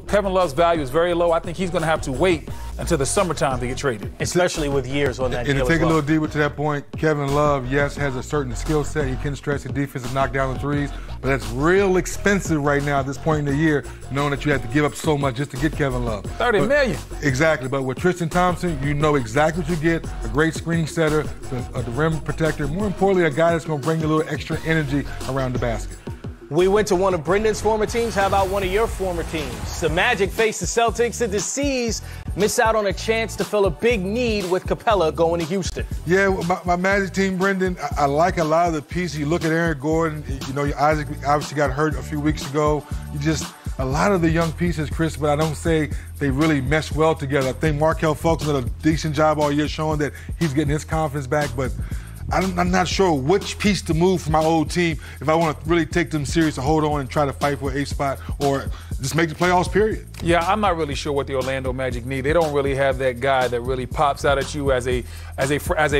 Kevin Love's value is very low. I think he's going to have to wait until the summertime to get traded. Especially with years on that deal. And to take a little deeper to that point, Kevin Love, yes, has a certain skill set. He can stretch the defense and knock down the threes, but that's real expensive right now at this point in the year, knowing that you have to give up so much just to get Kevin Love. $30 million. Exactly, but with Tristan Thompson, you know exactly what you get, a great screening setter, the rim protector, more importantly, a guy that's going to bring a little extra energy around the basket. We went to one of Brendan's former teams. How about one of your former teams? The Magic face the Celtics. The Deceased miss out on a chance to fill a big need with Capella going to Houston. Yeah, my Magic team, Brendan, I like a lot of the pieces. You look at Aaron Gordon, you know, Isaac obviously got hurt a few weeks ago. A lot of the young pieces, Chris, but I don't say they really mesh well together. I think Markelle Fultz did a decent job all year showing that he's getting his confidence back, but I'm not sure which piece to move for my old team if I want to really take them serious and hold on and try to fight for an eighth spot or just make the playoffs, period. Yeah, I'm not really sure what the Orlando Magic need. They don't really have that guy that really pops out at you as a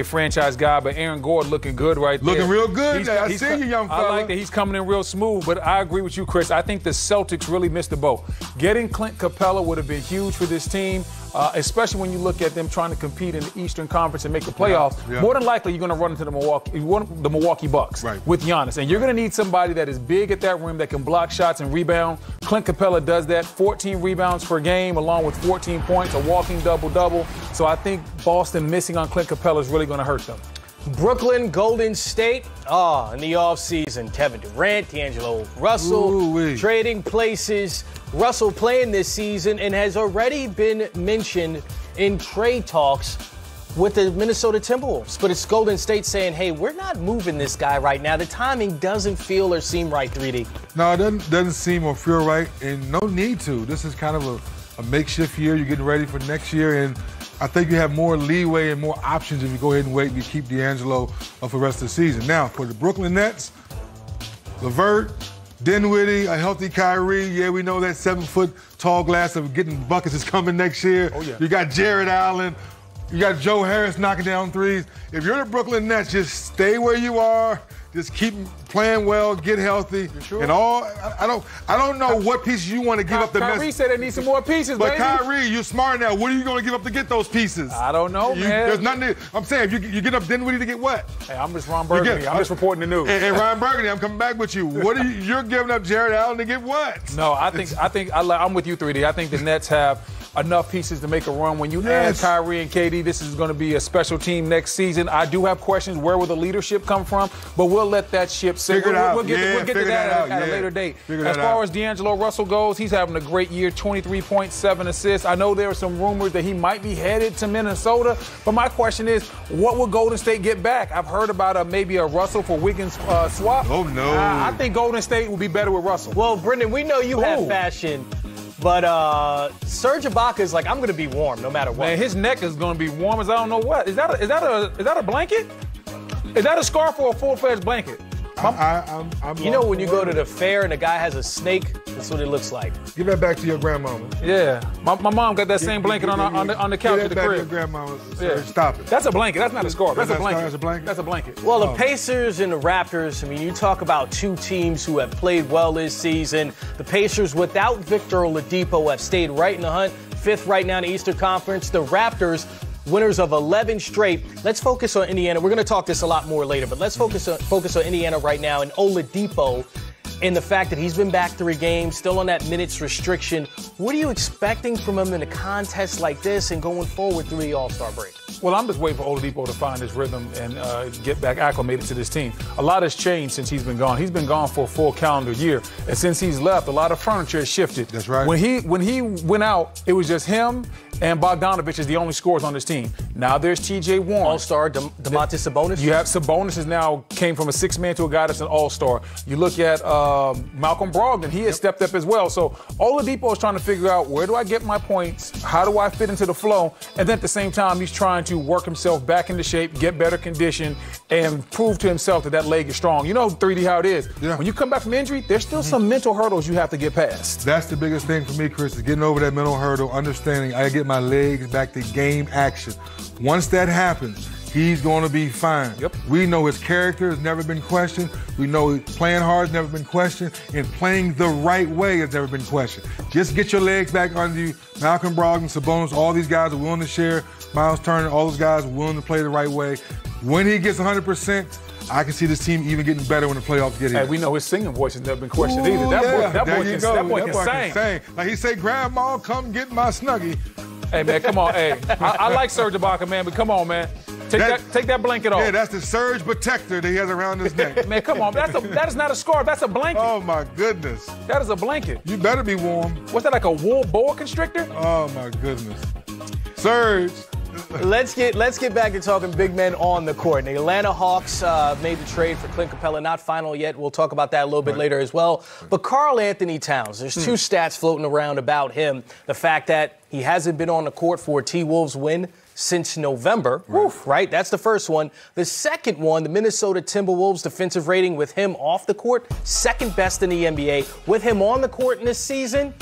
franchise guy, but Aaron Gordon looking good right there. Looking real good. I see you, young fella. I like that he's coming in real smooth, but I agree with you, Chris. I think the Celtics really missed the boat. Getting Clint Capella would have been huge for this team, especially when you look at them trying to compete in the Eastern Conference and make the playoffs. Yeah. More than likely, you're going to run into the Milwaukee Bucks with Giannis, and you're going to need somebody that is big at that rim that can block shots and rebound. Clint Capella does that, 14 rebounds per game, along with 14 points, a walking double-double. So I think Boston missing on Clint Capella is really going to hurt them. Brooklyn, Golden State, in the offseason, Kevin Durant, D'Angelo Russell, trading places. Russell playing this season and has already been mentioned in trade talks with the Minnesota Timberwolves. But it's Golden State saying, hey, we're not moving this guy right now. The timing doesn't feel or seem right, 3D. No, it doesn't seem or feel right, and no need to. This is kind of a makeshift year. You're getting ready for next year, and I think you have more leeway and more options if you go ahead and wait and you keep D'Angelo for the rest of the season. Now, for the Brooklyn Nets, LeVert, Dinwiddie, a healthy Kyrie. Yeah, we know that 7-foot tall glass of getting buckets is coming next year. Oh, yeah. You got Jared Allen. You got Joe Harris knocking down threes. If you're the Brooklyn Nets, just stay where you are. Just keep playing well, get healthy. You sure? And I don't know what pieces you want to give up the Kyrie said they need some more pieces, but baby. Kyrie, you're smart now. What are you going to give up to get those pieces? I don't know, man. There's nothing. I'm saying, if you get up Dinwiddie to get what? Hey, I'm just Ron Burgundy. I'm just reporting the news. And Ron Burgundy, I'm coming back with you. What are you're giving up Jared Allen to get what? No, I'm with you, 3D. I think the Nets have enough pieces to make a run. When you add Kyrie and KD, this is going to be a special team next season. I do have questions. Where will the leadership come from? But we'll let that ship sit. We'll get to that at a later date. As far as D'Angelo Russell goes, he's having a great year, 23.7 assists. I know there are some rumors that he might be headed to Minnesota, but my question is, what will Golden State get back? I've heard about maybe a Russell for Wiggins swap. Oh, no. I think Golden State will be better with Russell. Well, Brendan, we know you have fashion. But Serge Ibaka is like, I'm going to be warm no matter what. Man, his neck is going to be warm as I don't know what. Is that a blanket? Is that a scarf or a full-fledged blanket? You know when you go to the fair and the guy has a snake, that's what it looks like. Give that back to your grandmama. Yeah. My mom got that same blanket on the couch at the crib. Give that back to your grandmama. Yeah. Stop it. That's a blanket. That's not a scarf. That's a blanket. That's a blanket? That's a blanket. Well, the Pacers and the Raptors, I mean, you talk about two teams who have played well this season. The Pacers, without Victor Oladipo, have stayed right in the hunt. 5th right now in the Eastern Conference. The Raptors, winners of 11 straight. Let's focus on Indiana. We're going to talk this a lot more later, but let's focus on Indiana right now and Oladipo and the fact that he's been back 3 games, still on that minutes restriction. What are you expecting from him in a contest like this and going forward through the All-Star break? Well, I'm just waiting for Oladipo to find his rhythm and get back acclimated to this team. A lot has changed since he's been gone. He's been gone for a full calendar year. And since he's left, a lot of furniture has shifted. That's right. When he went out, it was just him and Bogdanovich is the only scorers on this team. Now there's T.J. Warren. All-Star, Domantas Sabonis. You have Sabonis is now came from a 6-man to a guy that's an all-star. You look at Malcolm Brogdon. He has stepped up as well. So Oladipo is trying to figure out, where do I get my points? How do I fit into the flow? And then at the same time, he's trying to work himself back into shape, get better condition, and prove to himself that that leg is strong. You know, 3D, how it is. Yeah. When you come back from injury, there's still some mental hurdles you have to get past. That's the biggest thing for me, Chris, is getting over that mental hurdle, understanding I gotta get my legs back to game action. Once that happens, he's going to be fine. Yep. We know his character has never been questioned. We know playing hard has never been questioned. And playing the right way has never been questioned. Just get your legs back under you. Malcolm Brogdon, Sabonis, all these guys are willing to share. Miles Turner, all those guys are willing to play the right way. When he gets 100%, I can see this team even getting better when the playoffs get here. Hey, we know his singing voice has never been questioned either. That boy can sing. Like he say, Grandma, come get my Snuggie. Hey, man, come on. Hey, I like Serge Ibaka, man, but come on, man. Take that blanket off. Yeah, that's the surge protector that he has around his neck. Man, come on. That is not a scarf. That's a blanket. Oh, my goodness. That is a blanket. You better be warm. What's that, like a wool boa constrictor? Oh, my goodness. Surge. Let's get back to talking big men on the court. The Atlanta Hawks made the trade for Clint Capella. Not final yet. We'll talk about that a little bit later as well. But Karl Anthony Towns, there's two stats floating around about him. The fact that he hasn't been on the court for a T-Wolves win since November, right? That's the first one. The second one, the Minnesota Timberwolves defensive rating with him off the court, second best in the NBA. With him on the court in this season,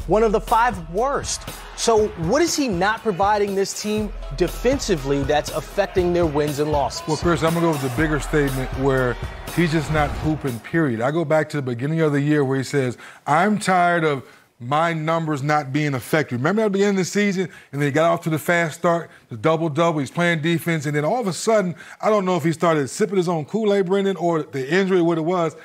one of the 5 worst. So what is he not providing this team defensively that's affecting their wins and losses? Well, Chris, I'm going to go with the bigger statement where he's just not hooping, period. I go back to the beginning of the year where he says, I'm tired of my numbers not being effective. Remember at the beginning of the season, and then he got off to the fast start, the double-double, he's playing defense, and then all of a sudden, I don't know if he started sipping his own Kool-Aid, Brendan, or the injury, what it was.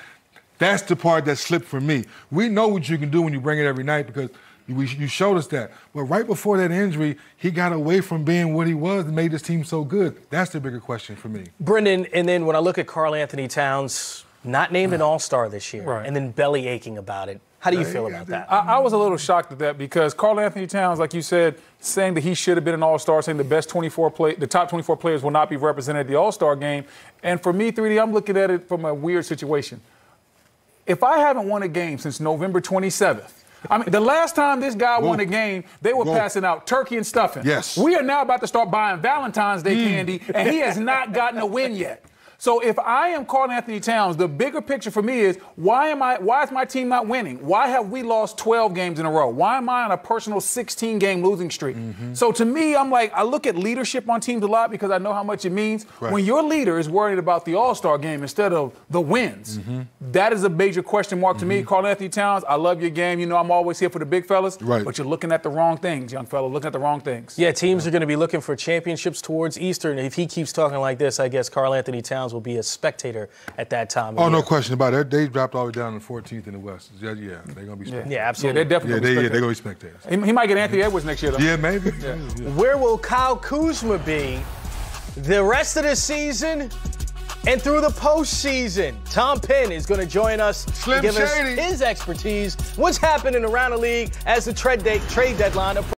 That's the part that slipped for me. We know what you can do when you bring it every night because you showed us that. But right before that injury, he got away from being what he was and made this team so good. That's the bigger question for me. Brendan, and then when I look at Karl Anthony Towns, not named an All-Star this year, and then belly aching about it. How do you feel about that? I was a little shocked at that because Karl Anthony Towns, like you said, saying that he should have been an All-Star, saying the top 24 players will not be represented at the All-Star game. And for me, 3D, I'm looking at it from a weird situation. If I haven't won a game since November 27th, I mean, the last time this guy won a game, they were passing out turkey and stuffing. Yes. We are now about to start buying Valentine's Day candy, and he has not gotten a win yet. So if I am Karl Anthony Towns, the bigger picture for me is why is my team not winning? Why have we lost 12 games in a row? Why am I on a personal 16-game losing streak? So to me, I'm like, I look at leadership on teams a lot because I know how much it means. Right. When your leader is worried about the All-Star game instead of the wins, that is a major question mark to me. Karl Anthony Towns, I love your game. You know I'm always here for the big fellas, but you're looking at the wrong things, young fella, looking at the wrong things. Yeah, teams are going to be looking for championships towards Easter, and if he keeps talking like this, I guess Karl Anthony Towns will be a spectator at that time. Oh, no question about it. They dropped all the way down to 14th in the West. Yeah, they're going to be spectators. Yeah, absolutely. Yeah, they're definitely they're going to be spectators. He might get Anthony Edwards next year, though. Yeah, maybe. Where will Kyle Kuzma be the rest of the season and through the postseason? Tom Penn is going to join us to give us his expertise. What's happening around the league as the trade deadline approaches.